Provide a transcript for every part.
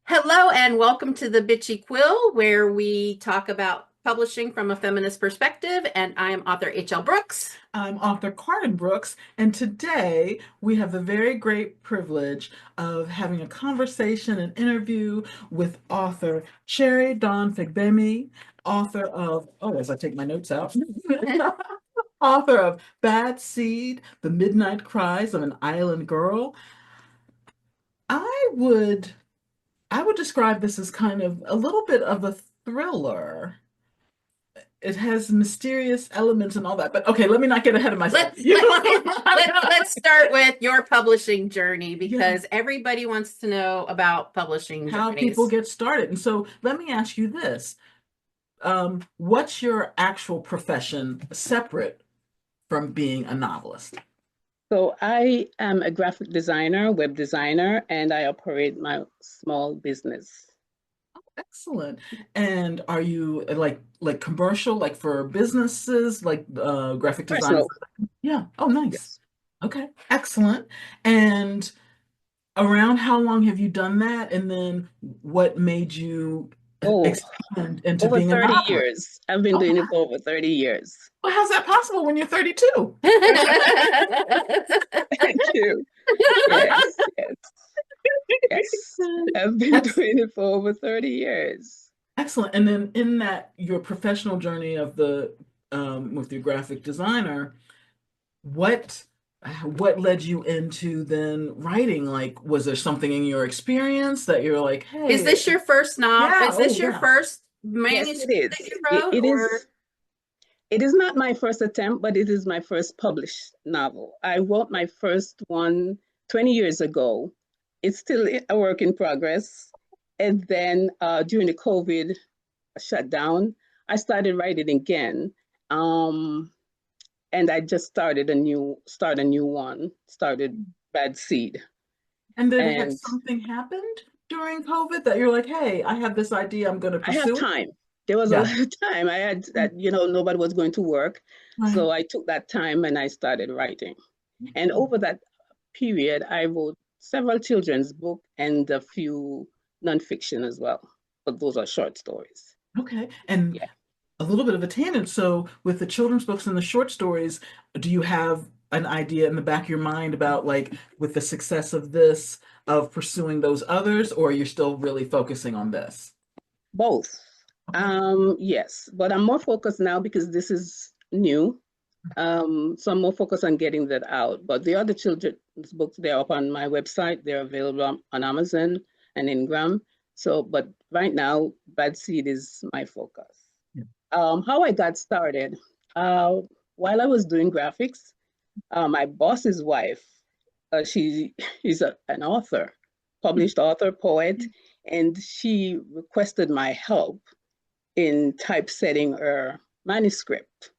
Hello and welcome to the Bitchy Quill, where we talk about publishing from a feminist perspective. And I am author H.L. Brooks. I'm author Cardyn Brooks, and today we have the very great privilege of having a conversation and interview with author Cherry Dawn Fagbemi, author of, oh, as I take my notes out, author of Bad Seed, The Midnight Cries of an Island Girl. I would I would describe this as kind of a little bit of a thriller. It has mysterious elements and all that. But okay, let me not get ahead of myself. Let's let, let's start with your publishing journey Yeah, because everybody wants to know about publishing how people journeys. get started. And so let me ask you this. What's your actual profession separate from being a novelist? So I am a graphic designer, web designer, and I operate my small business. Excellent. And are you like commercial, like for businesses, like graphic design? Personal, Yeah. Oh, nice. yes. Okay. Excellent. And around how long have you done that? And then what made you Oh, expand into over being a 30 novelist? years. I've been Oh, doing it wow. for over 30 years. Well, how's that possible when you're 32? Thank you. Yes, yes, yes. I've been That's doing it for over 30 years. excellent. And then in that your professional journey of the with your graphic designer, what what led you into then writing? Like, was there something in your experience that you're like, Is hey, this your first novel? yeah, Is oh this your yeah. first Yes, it manuscript that is. you It, wrote, it or is. It is not my first attempt, but it is my first published novel. I wrote my first one 20 years ago. It's still a work in progress. And then during the COVID shutdown, I started writing again. Um, and I just start a new one, started Bad Seed. And then had And something happened during COVID that you're like, hey, I have this idea, I'm going to I had pursue it? time. There was a Yeah. lot of time. I had that, nobody was going to work. Right. So I took that time and I started writing. And over that period, I wrote several children's books and a few nonfiction as well. But those are short stories. Okay. And Yeah. a little bit of a tangent. So, with the children's books and the short stories, do you have an idea in the back of your mind about like with the success of this, of pursuing those others, or you're still really focusing on this? Both. Okay. Yes, but I'm more focused now because this is new. So I'm more focused on getting that out. But the other children's books, they're up on my website. They're available on Amazon and Ingram. So, but right now, Bad Seed is my focus. Yeah. How I got started, uh, while I was doing graphics, my boss's wife, she is an author, published author, poet, and she requested my help in typesetting her manuscript.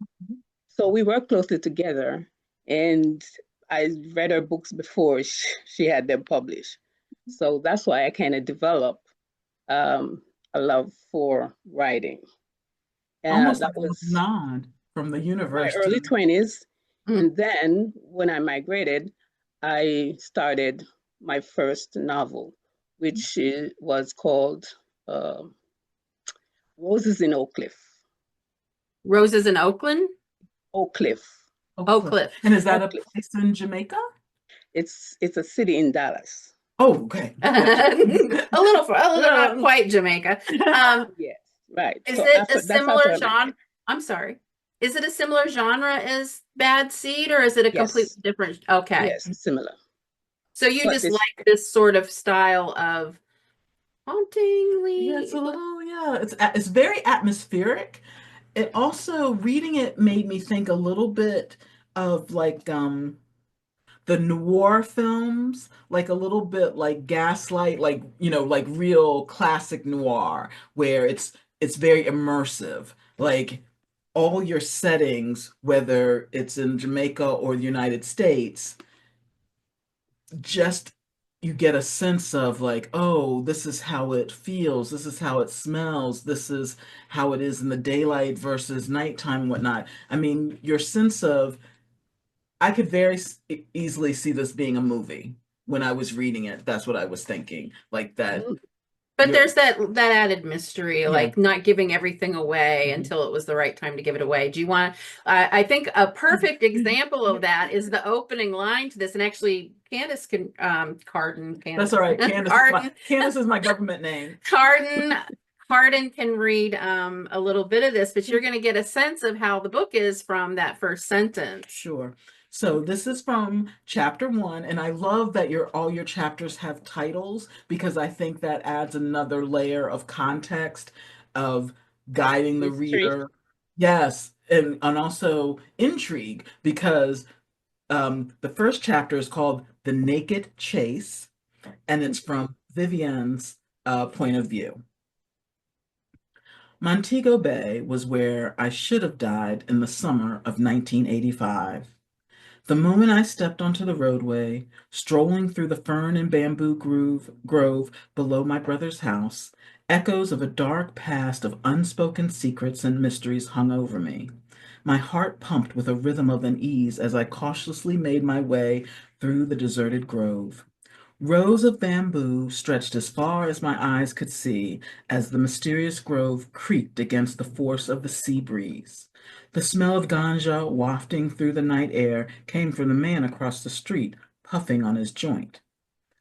So we worked closely together, and I read her books before she had them published. So that's why I kind of developed a love for writing. Almost That like a little was nod from the my universe early to, 20s. mm, And then when I migrated, I started my first novel, which was called uh, Roses in Oak Cliff. Roses in Oakland? Oak Cliff. Oak Oakland. Cliff. And is that Oak a Cliff. place in Jamaica? It's a city in Dallas. Oh, okay. Gotcha. A little, not quite Jamaica. Um, Yes, right. is So it a after that's after similar I genre? migrated. I'm sorry. Is it a similar genre as Bad Seed, or is it a completely Yes, different? Okay. yes, similar. So you But just this like this sort of style of Yeah, it's hauntingly. a little, yeah, it's very atmospheric. It also reading it made me think a little bit of like the noir films, like a little bit like Gaslight, like like real classic noir, where it's very immersive. Like all your settings, whether it's in Jamaica or the United States, just you get a sense of like, oh, this is how it feels, this is how it smells, this is how it is in the daylight versus nighttime and whatnot. I mean, your sense of I could very easily see this being a movie when I was reading it. That's what I was thinking. Like that mm, But there's that added mystery, Yeah. like not giving everything away Mhm. until it was the right time to give it away. Do you want? I think a perfect example of that is the opening line to this, and actually, Candace can, Cardyn, That's all right. Cardyn, Candace is my government name. Cardyn can read a little bit of this, but you're going to get a sense of how the book is from that first sentence. Sure. So this is from chapter 1, and I love that all your chapters have titles because I think that adds another layer of context of guiding the Mystery. reader. Yes, and also intrigue because the first chapter is called The Naked Chase, and it's from Vivian's point of view. Montego Bay was where I should have died in the summer of 1985. The moment I stepped onto the roadway, strolling through the fern and bamboo grove below my brother's house, echoes of a dark past of unspoken secrets and mysteries hung over me. My heart pumped with a rhythm of unease as I cautiously made my way through the deserted grove. Rows of bamboo stretched as far as my eyes could see as the mysterious grove creaked against the force of the sea breeze. The smell of ganja wafting through the night air came from the man across the street, puffing on his joint.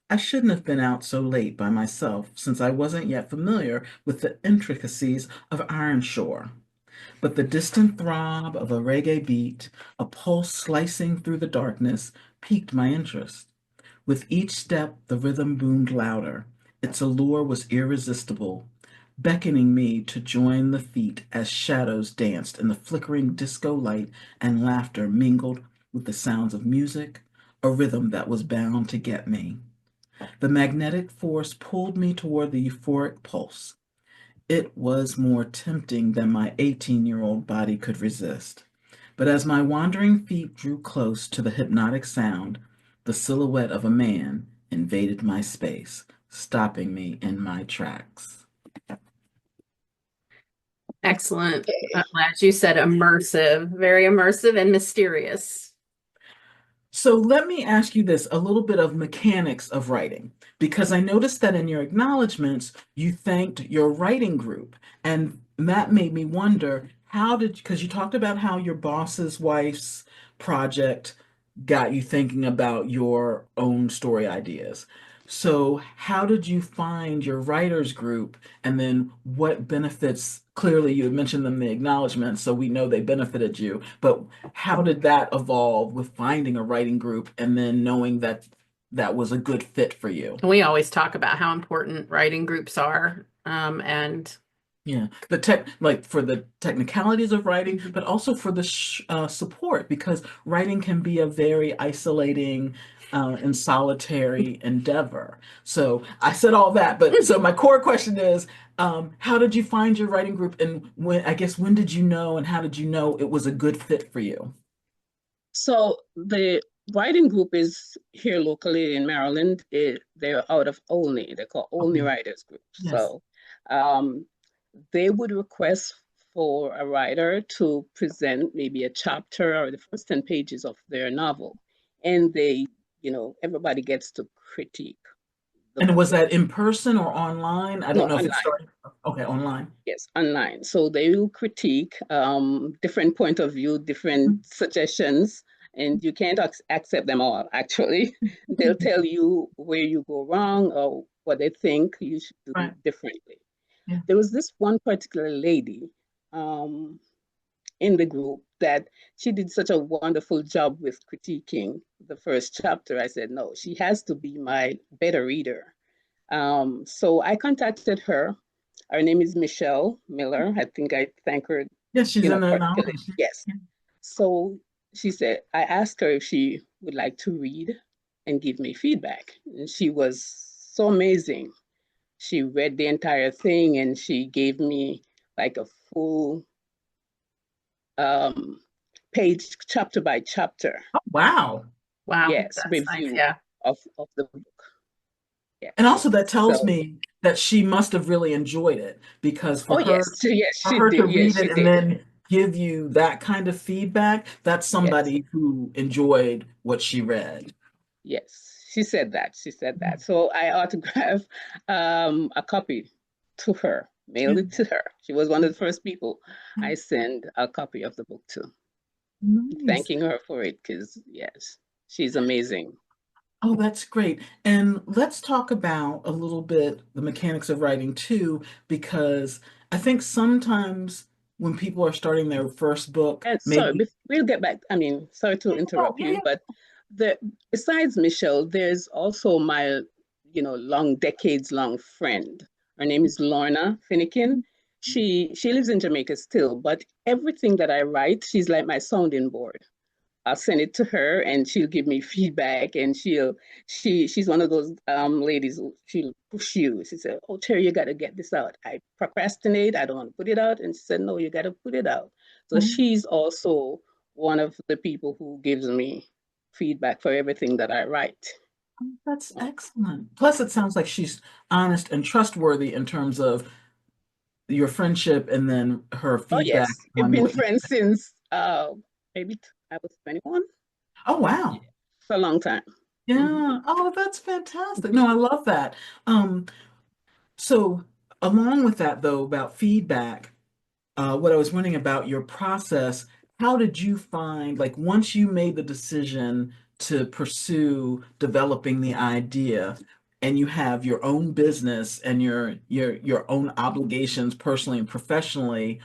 I shouldn't have been out so late by myself, since I wasn't yet familiar with the intricacies of Ironshore. But the distant throb of a reggae beat, a pulse slicing through the darkness, piqued my interest. With each step, the rhythm boomed louder. Its allure was irresistible, beckoning me to join the feet as shadows danced in the flickering disco light and laughter mingled with the sounds of music, a rhythm that was bound to get me. The magnetic force pulled me toward the euphoric pulse. It was more tempting than my 18-year-old body could resist. But as my wandering feet drew close to the hypnotic sound, the silhouette of a man invaded my space, stopping me in my tracks. Excellent. As you said, immersive, very immersive and mysterious. So let me ask you this, a little bit of mechanics of writing, because I noticed that in your acknowledgments, you thanked your writing group. And that made me wonder, because you talked about how your boss's wife's project got you thinking about your own story ideas. So how did you find your writers group? And then what benefits, clearly you had mentioned them in the acknowledgments, so we know they benefited you, but how did that evolve with finding a writing group and then knowing that that was a good fit for you? We always talk about how important writing groups are. And Yeah, like for the technicalities of writing, but also for the support, because writing can be a very isolating and solitary endeavor. So I said all that, but so my core question is, how did you find your writing group, and when did you know, and how did you know it was a good fit for you? So the writing group is here locally in Maryland. They're out of Olney. They're called Olney Okay. Writers Group. Yes. So um, they would request for a writer to present maybe a chapter or the first 10 pages of their novel. And everybody gets to critique the And book. was that in person or online? I No, don't know if it online. started. Okay, online. Yes, online. So they will critique different point of view, different suggestions, and you can't accept them all, actually. They'll tell you where you go wrong or what they think you should do Right. differently. Yeah. There was this one particular lady um, in the group that she did such a wonderful job with critiquing the first chapter. I said, no, she has to be my better reader. So I contacted her. Her name is Michelle Miller. I think I thank her, Yes, she's in the particularly. nomination. Yes. Yeah. So she said, I asked her if she would like to read and give me feedback. And she was so amazing. She read the entire thing and she gave me like a full um, page, chapter by chapter, Oh, wow. wow, yes, that's nice. review Yeah. of the book. And Yes. also that tells So, me that she must have really enjoyed it, because oh yes, yes, for she her to did. Yes, read she it and did. then give you that kind of feedback, that's Yes. somebody who enjoyed what she read. Yes, she said that. She said that. So I autographed a copy to her, mailed it to her. She was one of the first people I sent a copy of the book to, Nice. thanking her for it because, yes, she's amazing. Oh, that's great. And let's talk about a little bit the mechanics of writing too, because I think sometimes when people are starting their first book, And sorry, maybe, we'll get back. I mean, sorry to oh, interrupt yeah, you, yeah. but the besides Michelle, there's also my, long decades long friend. Her name is Lorna Finnegan. She lives in Jamaica still, but everything that I write, she's like my sounding board. I'll send it to her and she'll give me feedback and she's one of those ladies who she'll push you. She said, "Oh Terry, you gotta get this out." I procrastinate, I don't want to put it out. And she said, "No, you gotta put it out." So Mhm. she's also one of the people who gives me feedback for everything that I write. That's excellent. Plus, it sounds like she's honest and trustworthy in terms of your friendship and then her Oh feedback yes, we've on been what you. friends since maybe I was 21. Oh, Yeah, wow. for a long time. Mhm. Yeah. Oh, that's fantastic. No, I love that. Um, so along with that though, about feedback, what I was wondering about your process, how did you find, like, once you made the decision to pursue developing the idea and you have your own business and your own obligations personally and professionally,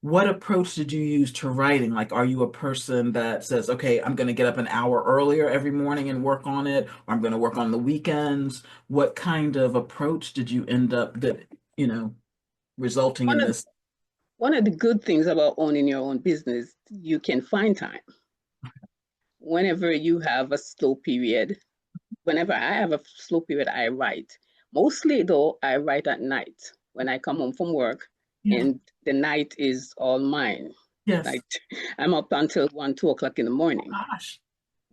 what approach did you use to writing? Like, are you a person that says, okay, I'm going to get up an hour earlier every morning and work on it, or I'm going to work on the weekends? What kind of approach did you end up that, resulting One in of this? One of the good things about owning your own business, you can find time. Whenever you have a slow period, whenever I have a slow period, I write. Mostly, though, I write at night when I come home from work, Yeah. and the night is all mine. Yes. Like I'm up until 2 o'clock in the morning. Gosh.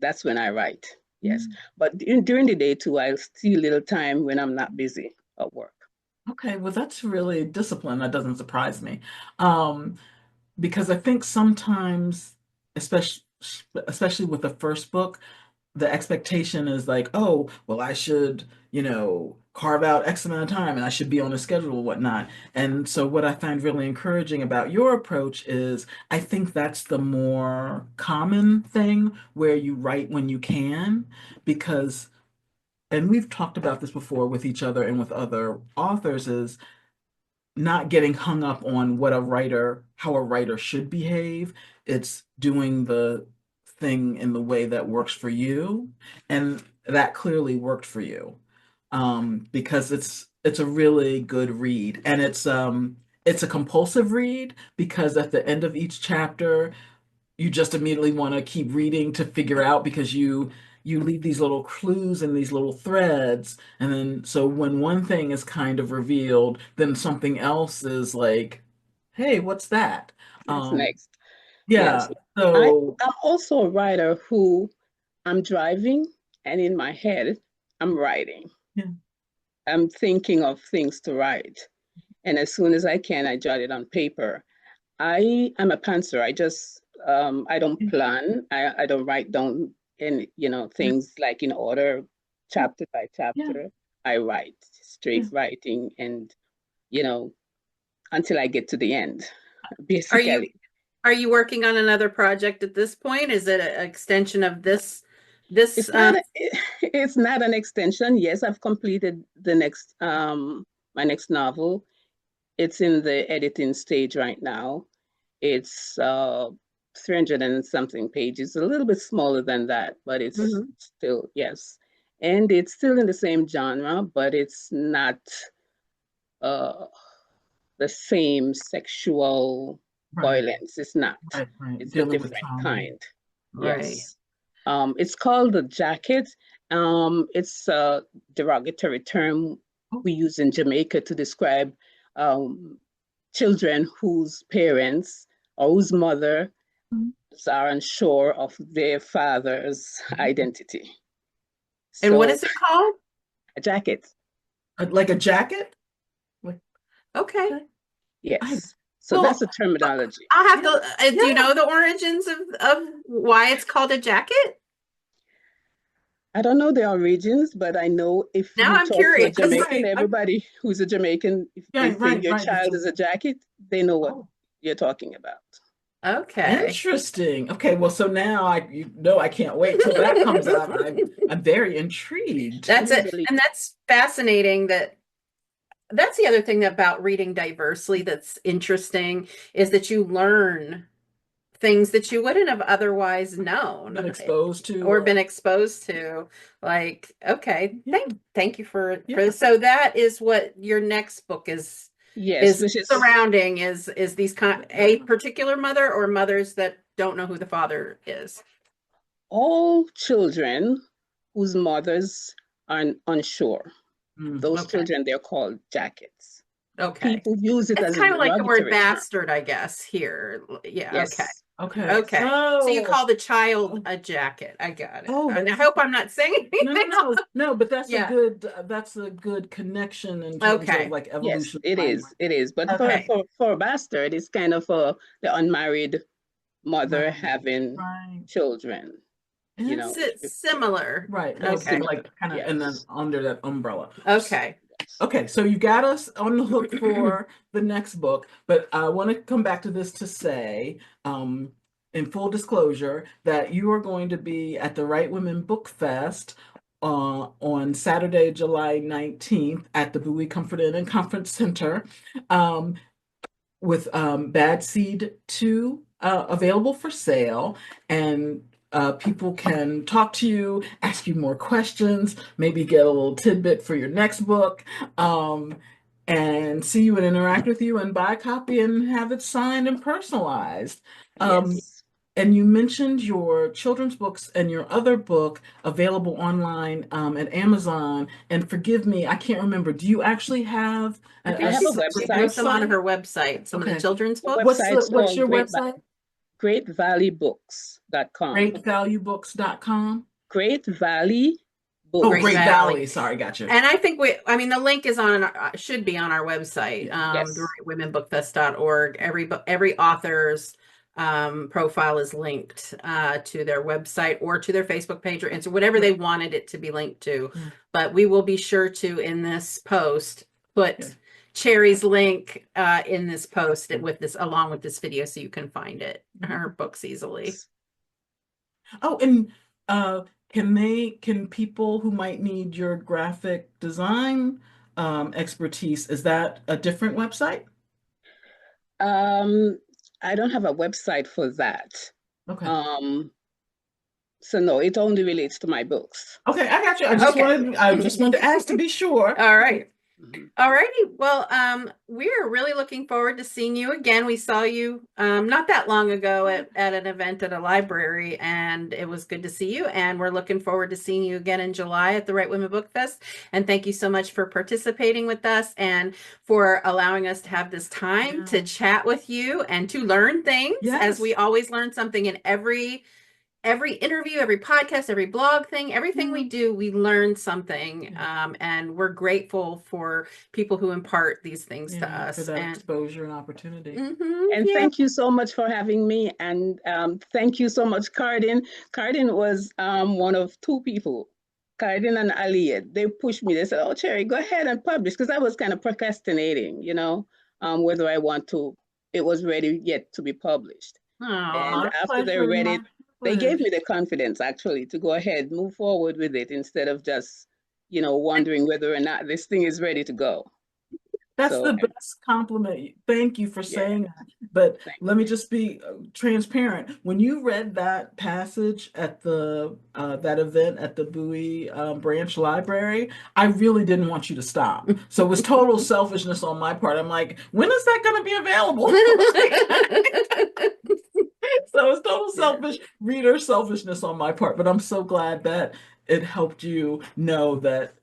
That's when I write. Yes, Mm. but during the day too, I'll steal a little time when I'm not busy at work. Okay, well, that's really discipline. That doesn't surprise me. Um, because I think sometimes, especially especially with the first book, the expectation is like, oh, well, I should, carve out X amount of time and I should be on a schedule and whatnot. And so what I find really encouraging about your approach is I think that's the more common thing where you write when you can, because, and we've talked about this before with each other and with other authors, is not getting hung up on how a writer should behave. It's doing the thing in the way that works for you. And that clearly worked for you. Because it's a really good read. And it's a compulsive read because at the end of each chapter, you just immediately want to keep reading to figure out because you leave these little clues and these little threads, and then so when one thing is kind of revealed, then something else is like, hey, what's that? What's um next? yeah, Yes, so I'm also a writer who I'm driving and in my head, I'm writing. yeah, I'm thinking of things to write. And as soon as I can, I jot it on paper. I am a pantser. I don't yeah, plan. I don't write down any, yeah, things like in order, chapter by yeah, chapter. I write yeah. straight writing and, you know, until I get to the end, Are you basically. are you working on another project at this point? Is it an extension of this It's not it's not an extension. Yes, I've completed the next my next novel. It's in the editing stage right now. It's 300 and something pages, a little bit smaller than that, but it's Mhm. still, yes. And it's still in the same genre, but it's not uh the same sexual Right, violence. It's not. right, It's a dealing with different trauma. kind. Right. Yes. It's called The Jacket. It's a derogatory term Oh, we use in Jamaica to describe um, children whose parents or whose mothers mhm. are unsure of their father's identity. And what So, is it called? a jacket, Like a jacket, like, Okay. okay. I yes. So that's Well, the terminology. I'll have yeah, to, do you yeah. know the origins of why it's called a jacket? I don't know their origins, but I know if Now you I'm talk to a curious. Jamaican, Right. everybody who's a Jamaican, if they Yeah, say right, your right. child is a jacket, they know what Oh, you're talking about. Okay. interesting. Okay, well, so now I can't wait till that comes out. I'm very intrigued. That's it. Usually, And that's fascinating that's the other thing about reading diversely that's interesting is that you learn things that you wouldn't have otherwise known Been exposed to or been exposed to. Like, okay, yeah, thank you for yeah. so that is what your next book yes, is which is surrounding is these a particular mother or mothers that don't know who the father is. all children whose mothers are unsure. Those Okay. children, they're called jackets. Okay. People use it It's as a kind of like the word derogatory term. bastard, I guess, here. Yeah, okay. Yes, Okay. yes. Okay. So you Oh, call the child a jacket. I got it. oh, And I hope I'm not saying no, no, anything no, else. no, but Yeah. that's a good connection in terms of Okay. like Yes, evolution of it language. is. It is. But Okay. for a bastard, it's kind of the unmarried mother Right, having right. children, you know. Similar. Right. No, Okay. Similar. like kind of and then Yes. under that umbrella. Okay. Yes. Okay, so you got us on the hook for the next book, but I want to come back to this to say, in full disclosure, that you are going to be at the Right Women Book Fest on Saturday, July 19th at the Bowie Comfort Inn and Conference Center um, with Bad Seed 2 available for sale. And people can talk to you, ask you more questions, maybe get a little tidbit for your next book, and see you and interact with you and buy a copy and have it signed and personalized. Um, Yes. and you mentioned your children's books and your other book available online at Amazon. And forgive me, I can't remember. Do you actually have I I think have a she website. posts them on website? her website, some of the Okay. children's The books. website's What's called your website? greatvalley.com. GreatValueBooks.com. Great Valley Oh, Great Great Books. Valley. Valley. Sorry, gotcha. And I think I mean, the link is should be on our website, Yes. rightwomenbookfest.org. Every author's profile is linked to their website or to their Facebook page or Instagram, whatever they wanted it to be linked to. Yeah. But we will be sure to, in this post, put Yeah. Cherry's link in this post with this, along with this video, so you can find her books easily. Oh, and can people who might need your graphic design expertise, is that a different website? I don't have a website for that. Okay. So no, it only relates to my books. Okay, I got you. Okay. I just wanted to ask to be sure. All right. Mhm. All righty. Well, we're really looking forward to seeing you again. We saw you not that long ago at an event at a library, and it was good to see you. And we're looking forward to seeing you again in July at the Right Women Book Fest. And thank you so much for participating with us and for allowing us to have this time to chat with you and to learn things, as we Yes. always learn something in every interview, every podcast, every blog thing, everything we do, we learn something. And we're grateful for people who impart these things to Yeah, for us. that And exposure and opportunity. And yeah. thank you so much for having me. And thank you so much, Cardyn. Cardyn was one of two people, Cardyn and Aliyah. They pushed me. They said, "Oh, Cherry, go ahead and publish," because I was kind of procrastinating, whether I want to. It was ready yet to be published. Aw. And My after they pleasure, read my it, they gave me privilege. the confidence actually to go ahead, move forward with it instead of just, wondering whether or not this thing is ready to go. That's So the best compliment. Thank you for yeah, saying that. But thank let me you. just be transparent. When you read that passage at the that event at the Bowie branch library, I really didn't want you to stop. So it was total selfishness on my part. I'm like, when is that going to be available? So it's total reader selfishness on my part. But I'm so glad that it helped you know that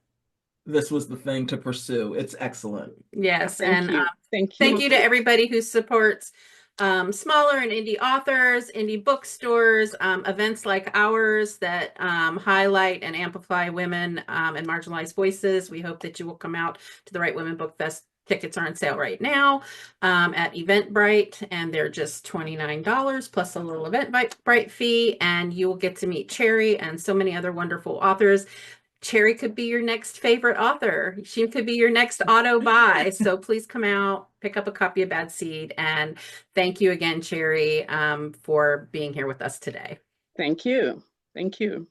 this was the thing to pursue. It's excellent. Yes. Thank And you. Thank thank you. you to everybody who supports smaller and indie authors, indie bookstores, events like ours that highlight and amplify women and marginalized voices. We hope that you will come out to the Right Women Book Fest Tickets are on sale right now at Eventbrite, and they're just $29 plus a little Eventbrite fee, and you will get to meet Cherry and so many other wonderful authors. Cherry could be your next favorite author. She could be your next auto buy. So please come out, pick up a copy of Bad Seed, and thank you again, Cherry, for being here with us today. Thank you. Thank you.